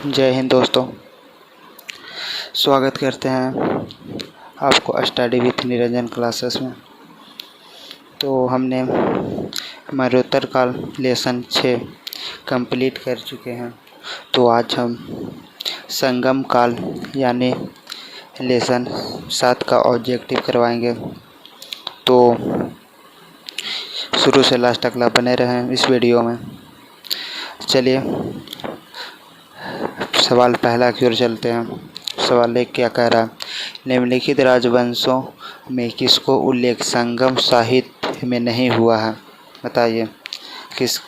जय हिंद दोस्तों। स्वागत करते हैं आपको स्टडी विथ निरंजन क्लासेस में। तो हमने मरणोत्तर काल लेसन 6 कंप्लीट कर चुके हैं। तो आज हम संगम काल यानी लेसन 7 का ऑब्जेक्टिव करवाएंगे। तो शुरू से लास्ट तक बने रहें इस वीडियो में। चलिए सवाल पहला की ओर चलते हैं। सवाल एक क्या कह रहा है, निम्नलिखित राजवंशों में किसको उल्लेख संगम साहित्य में नहीं हुआ है? बताइए किस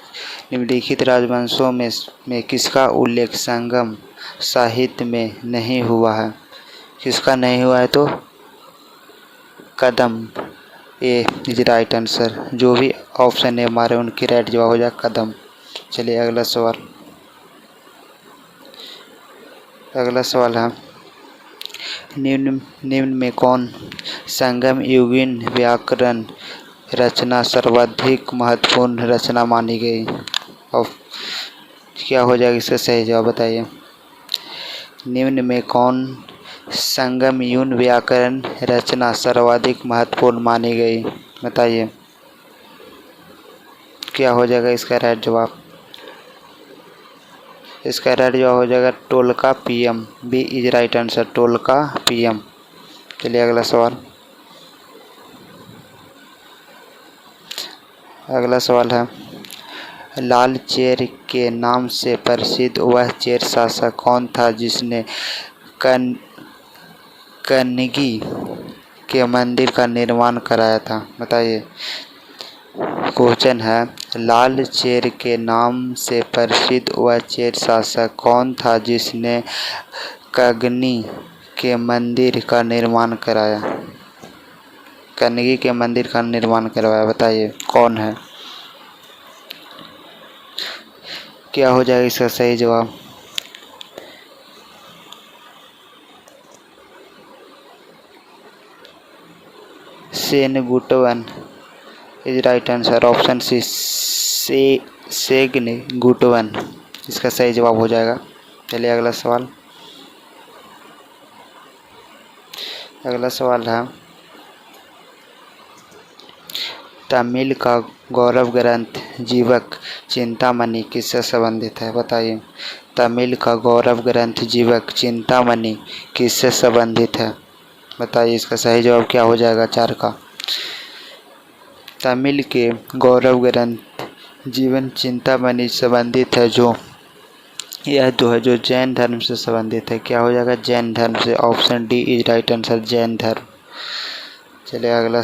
निम्नलिखित राजवंशों में किसका उल्लेख संगम साहित्य में नहीं हुआ है? किसका नहीं हुआ है? तो कदम। ए इज राइट आंसर। जो भी ऑप्शन है हमारे उनकी राइट जवाब हो जाए कदम। चलिए अगला सवाल है, निम्न में कौन संगम युगीन व्याकरण रचना सर्वाधिक महत्वपूर्ण रचना मानी गई? और क्या हो जाएगा इसका सही जवाब बताइए। निम्न में कौन संगम युगीन व्याकरण रचना सर्वाधिक महत्वपूर्ण मानी गई? बताइए क्या हो जाएगा इसका राइट जवाब। इसका राइट जवाब हो जाएगा Tolkappiyam. B is right answer, Tolkappiyam. चलिए अगला सवाल है, लाल चेर के नाम से प्रसिद्ध वह चेर शासक कौन था जिसने कन्नगी के मंदिर का निर्माण कराया था? बताइए। क्वेश्चन है, लाल चेर के नाम से प्रसिद्ध वह चेर शासक कौन था जिसने कन्नगी के मंदिर का निर्माण कराया? कन्नगी के मंदिर का निर्माण करवाया। बताइए कौन है? क्या हो जाएगा इसका सही जवाब। Senguttuvan is right answer. Option C Senguttuvan इसका सही जवाब हो जाएगा। चलिए अगला सवाल है, तमिल का गौरव ग्रंथ जीवक चिंतामणि किससे संबंधित है? बताइए। तमिल का गौरव ग्रंथ जीवक चिंतामणि किससे संबंधित है? बताइए इसका सही जवाब क्या हो जाएगा 4 का। तमिल के गौरव ग्रंथ जीवन चिंतामणि संबंधित है जो जैन धर्म से संबंधित है। क्या हो जाएगा? जैन धर्म से। Option D is right answer, Jain धर्म। चलिए अगला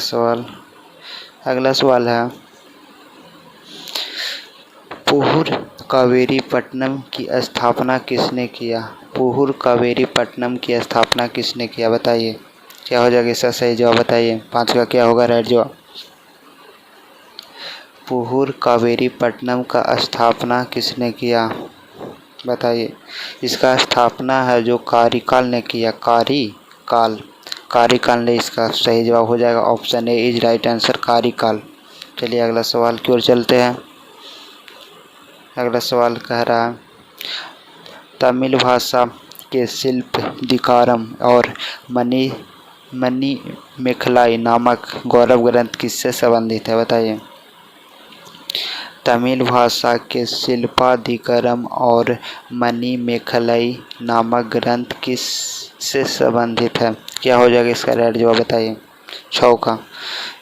सवाल है, पुहुर कावेरीपट्टनम की स्थापना किसने किया? पुहुर कावेरीपट्टनम की स्थापना किसने किया? बताइए क्या हो जाएगा इसका सही जवाब। बताइए 5 का क्या होगा राइट जवाब। पुहुर कावेरीपट्टनम का स्थापना किसने किया? बताइए। इसका स्थापना है जो कारिकाल ने किया। कारिकाल ने इसका सही जवाब हो जाएगा। Option A is right answer, Karikala. चलिए अगला सवाल की ओर चलते हैं। अगला सवाल कह रहा है, तमिल भाषा के शिल्प दिकारम और मणि मेखलाई नामक गौरव ग्रंथ किससे संबंधित है? बताइए। तमिल भाषा के शिल्पाधिकारम और मणि मेखलाई नामक ग्रंथ किससे संबंधित है? क्या हो जाएगा इसका राइट जवाब। बताइए 6 का।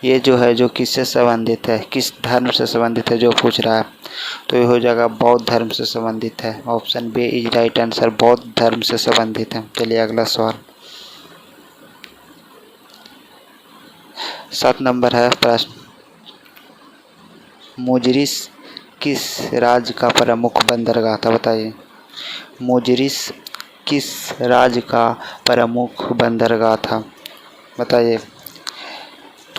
ये जो किससे संबंधित है, किस धर्म से संबंधित है जो पूछ रहा है, तो ये हो जाएगा बौद्ध धर्म से संबंधित है। Option B is right answer, बौद्ध धर्म से संबंधित है। चलिए अगला सवाल 7 नंबर है प्रश्न, मुजरिस किस राज्य का प्रमुख बंदरगाह था? बताइए। मुजरिस किस राज्य का प्रमुख बंदरगाह था? बताइए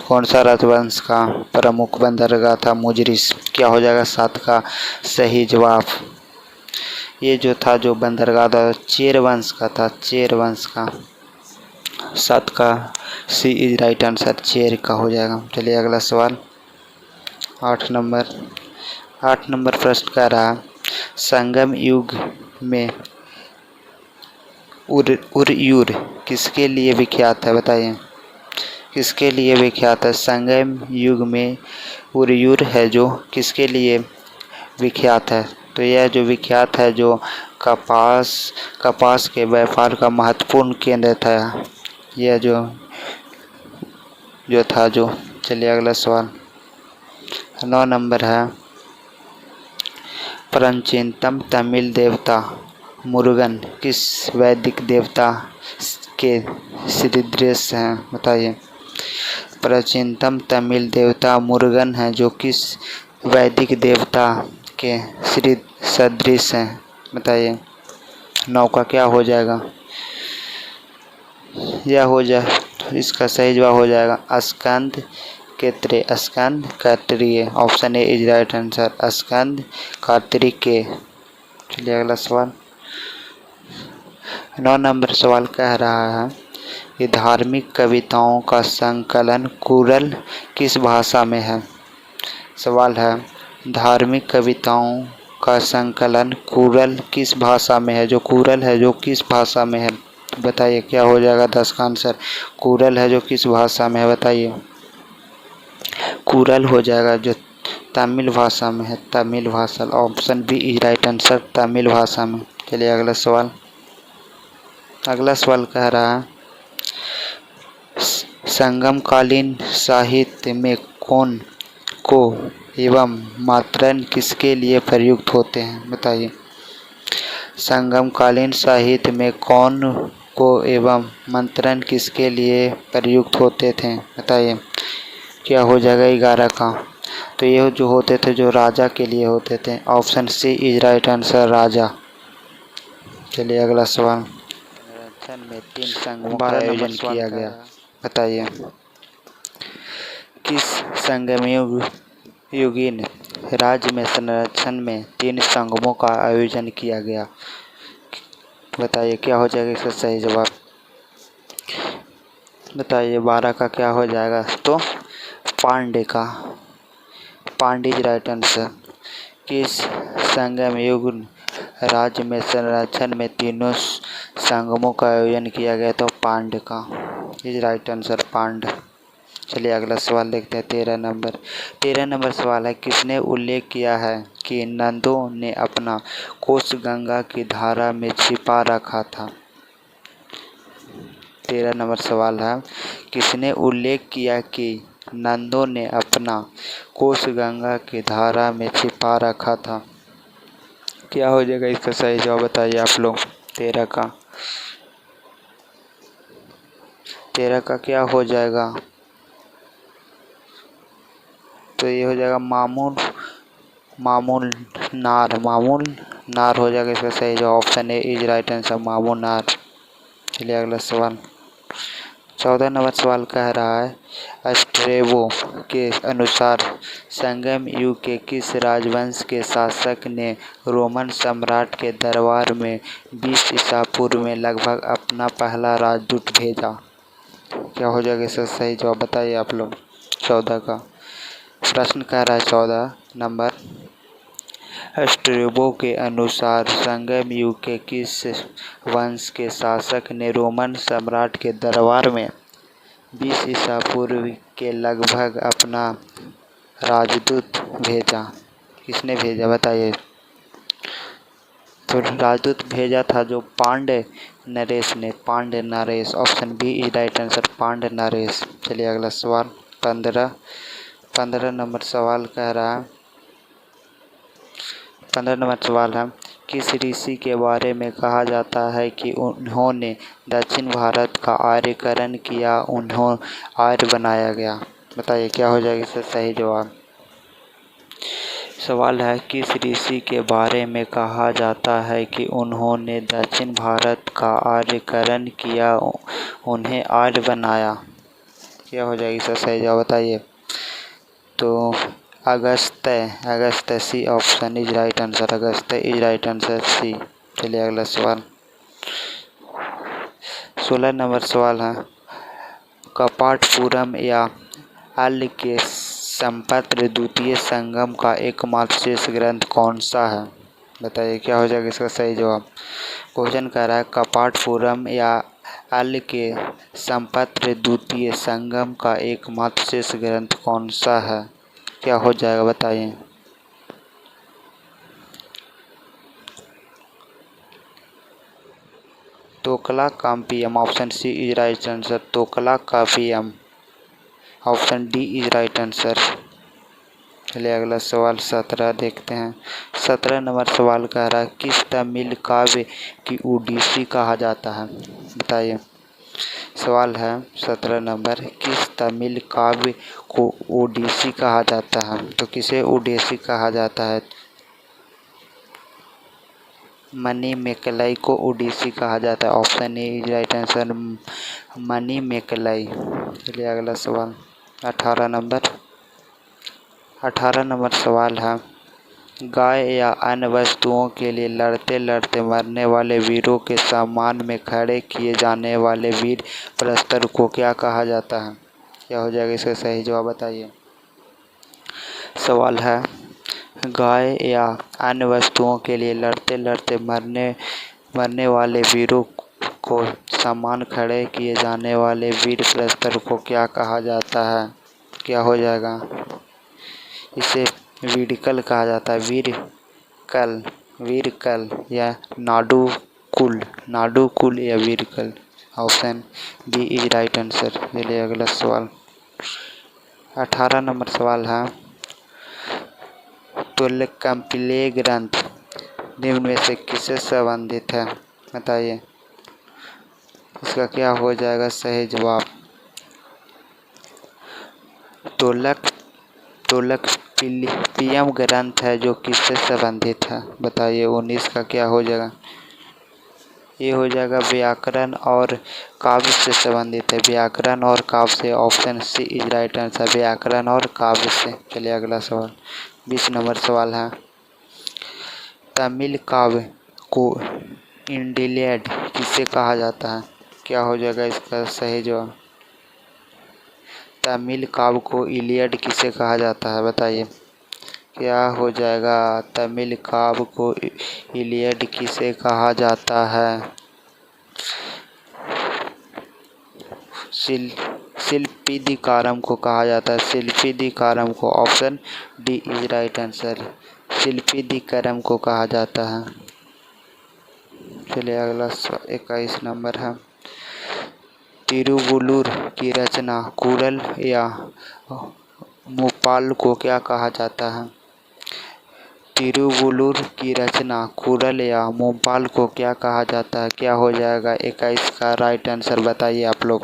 कौन सा राजवंश का प्रमुख बंदरगाह था मुजरिस? क्या हो जाएगा 7 का सही जवाब। ये जो बंदरगाह था चेर वंश का था, चेर वंश का। 7 का सी इज राइट आंसर, चेर का हो जाएगा। चलिए अगला सवाल 8 नंबर प्रश्न कह रहा, संगम युग में उरयूर किसके लिए विख्यात है, बताइए किसके लिए विख्यात है। संगम युग में उरयूर है जो किसके लिए विख्यात है। तो यह जो विख्यात है जो कपास के व्यापार का महत्वपूर्ण केंद्र था। यह जो था जो चलिए अगला सवाल 9 नंबर है। प्राचीनतम तमिल देवता मुरुगन किस वैदिक देवता के सदृश हैं, बताइए। प्राचीनतम तमिल देवता मुरुगन है जो किस वैदिक देवता के सदृश हैं, बताइए। 9 का क्या हो जाएगा। यह हो जाए तो इसका सही जवाब हो जाएगा Skanda Kartikeya. Option A is right answer, Skanda Kartikeya. चलिए अगला सवाल 9 नंबर सवाल कह रहा है कि धार्मिक कविताओं का संकलन कुरल किस भाषा में है। सवाल है धार्मिक कविताओं का संकलन कुरल किस भाषा में है। जो कुरल है जो किस भाषा में है, बताइए क्या हो जाएगा 10 का आंसर। कुरल है जो किस भाषा में है, बताइए। कुरल हो जाएगा जो तमिल भाषा में है, तमिल भाषा। Option B is right answer, Tamil भाषा में। चलिए अगला सवाल कह रहा है संगमकालीन साहित्य में कौन को एवं मात्रण किसके लिए प्रयुक्त होते हैं, बताइए। संगमकालीन साहित्य में कौन को एवं मंत्रण किसके लिए प्रयुक्त होते थे, बताइए। क्या हो जाएगा 11 का। तो ये जो होते थे जो राजा के लिए होते थे। Option C is right answer, राजा। चलिए अगला सवाल में 3 संगमों का आयोजन किया गया, बताइए। किस संगमयुगीन राज्य में संरक्षण में 3 संगमों का आयोजन किया गया, बताइए। क्या हो जाएगा इसका सही जवाब, बताइए। 12 का क्या हो जाएगा। तो पांडे राइट आंसर। किस संगमयुग राज्य में संरक्षण में 3 संगमों का आयोजन किया गया, तो पांड का इज राइट आंसर, पांड। चलिए अगला सवाल देखते हैं 13 नंबर सवाल है किसने उल्लेख किया है कि नंदों ने अपना कोष गंगा की धारा में छिपा रखा था। 13 नंबर सवाल है किसने उल्लेख किया कि नंदों ने अपना कोष गंगा की धारा में छिपा रखा था। क्या हो जाएगा इसका सही जवाब, बताइए आप लोग। 13 का क्या हो जाएगा। तो ये हो जाएगा मामूल नार हो जाएगा इसका सही जवाब। Option A is right answer, Mamulanar. चलिए अगला सवाल 14 नंबर सवाल कह रहा है स्ट्रेबो के अनुसार संगम युग के किस राजवंश के शासक ने रोमन सम्राट के दरबार में 20 ईसा पूर्व में लगभग अपना पहला राजदूत भेजा। क्या हो जाएगा इसका सही जवाब, बताइए आप लोग। 14 का प्रश्न कह रहा है 14 नंबर स्ट्रेबो के अनुसार संगम युग के किस वंश के शासक ने रोमन सम्राट के दरबार में 20 ईसा पूर्व के लगभग अपना राजदूत भेजा। किसने भेजा, बताइए। तो राजदूत भेजा था जो पांड्य नरेश ने, पांड्य नरेश। Option B is right answer, Pandya नरेश। चलिए अगला सवाल 15 नंबर सवाल कह रहा है 15 नंबर सवाल है किस ऋषि के बारे में कहा जाता है कि उन्होंने दक्षिण भारत का आर्यकरण किया, उन्हें आर्य बनाया गया, बताइए। क्या हो जाएगा इसका सही जवाब। सवाल है किस ऋषि के बारे में कहा जाता है कि उन्होंने दक्षिण भारत का आर्यकरण किया, उन्हें आर्य बनाया। क्या हो जाएगा इसका सही जवाब, बताइए। तो Agastya C. Option is right answer, Agastya is right answer, C. चलिए अगला सवाल 16 नंबर सवाल है कपाटपुरम या अल के संपत्र द्वितीय संगम का एकमात्र शेष ग्रंथ कौन सा है। बताइए क्या हो जाएगा इसका सही जवाब। क्वेश्चन कह रहा है कपाटपुरम या अल के समपत्र द्वितीय संगम का एकमात्र शेष ग्रंथ कौन सा है? क्या हो जाएगा बताइए। Tolkappiyam option C is right answer. Tolkappiyam option D is right answer. चलिए अगला सवाल 17 देखते हैं। 17 नंबर सवाल कह रहा है किस तमिल काव्य की ओडिसी कहा जाता है? बताइए। सवाल है 17 नंबर, किस तमिल काव्य को ओडिसी कहा जाता है? तो किसे ओडिसी कहा जाता है? मणिमेकलाई को ओडिसी कहा जाता है। Option A is right answer, Manimekalai. चलिए अगला सवाल 18 नंबर सवाल है गाय या अन्य वस्तुओं के लिए लड़ते लड़ते मरने वाले वीरों के सम्मान में खड़े किए जाने वाले वीर प्रस्तर को क्या कहा जाता है? क्या हो जाएगा इसका सही जवाब बताइए। सवाल है गाय या अन्य वस्तुओं के लिए लड़ते लड़ते मरने वाले वीरों को सम्मान खड़े किए जाने वाले वीर प्रस्तर को क्या कहा जाता है? क्या हो जाएगा? इसे वीरकल कहा जाता है। वीरकल या नाडुकुल या Veerakal. Option B is right answer. चलिए अगला सवाल 18 नंबर सवाल है तोल्काप्पिय ग्रंथ निम्न में से किससे संबंधित है? बताइए इसका क्या हो जाएगा सही जवाब। तोल्काप्पियम ग्रंथ है जो किससे संबंधित है? बताइए 19 का क्या हो जाएगा। ये हो जाएगा व्याकरण और काव्य से संबंधित है। व्याकरण और काव्य से। Option C is right answer, व्याकरण और काव्य से। चलिए अगला सवाल 20 नंबर सवाल है तमिल काव्य को इलियड किसे कहा जाता है? क्या हो जाएगा इसका सही जवाब। तमिल काव्य को इलियड किसे कहा जाता है? बताइए क्या हो जाएगा। तमिल काव्य को इलियड किसे कहा जाता है? शिल्पीधिकारम को कहा जाता है। शिल्पीधिकारम को। Option D is right answer, Silappatikaram को कहा जाता है। चलिए अगला 21 नंबर है तिरुवुल्लुर की रचना कुरल या मुप्पाल को क्या कहा जाता है? तिरुवुल्लुर की रचना कुरल या मुप्पाल को क्या कहा जाता है? क्या हो जाएगा 21 का राइट आंसर बताइए आप लोग।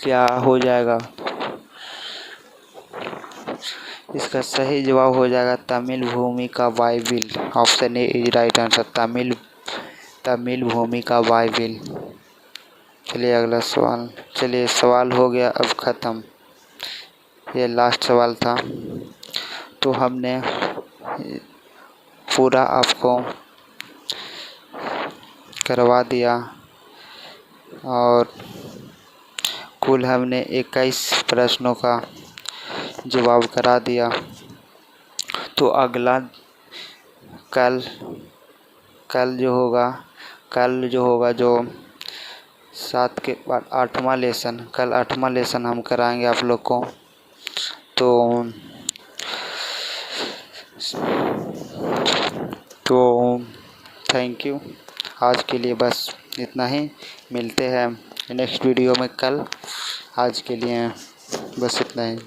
क्या हो जाएगा इसका सही जवाब हो जाएगा तमिल भूमि का Bible. Option A is right answer, Tamil भूमि का बाइबिल। चलिए अगला सवाल। चलिए सवाल हो गया अब ख़त्म, ये लास्ट सवाल था। तो हमने पूरा आपको करवा दिया और कुल हमने 21 प्रश्नों का जवाब करा दिया। तो अगला कल जो होगा जो 7 के बाद 8वां लेसन, कल 8वां लेसन हम कराएंगे आप लोग को। तो थैंक यू। आज के लिए बस इतना ही, मिलते हैं नेक्स्ट वीडियो में कल। आज के लिए बस इतना ही।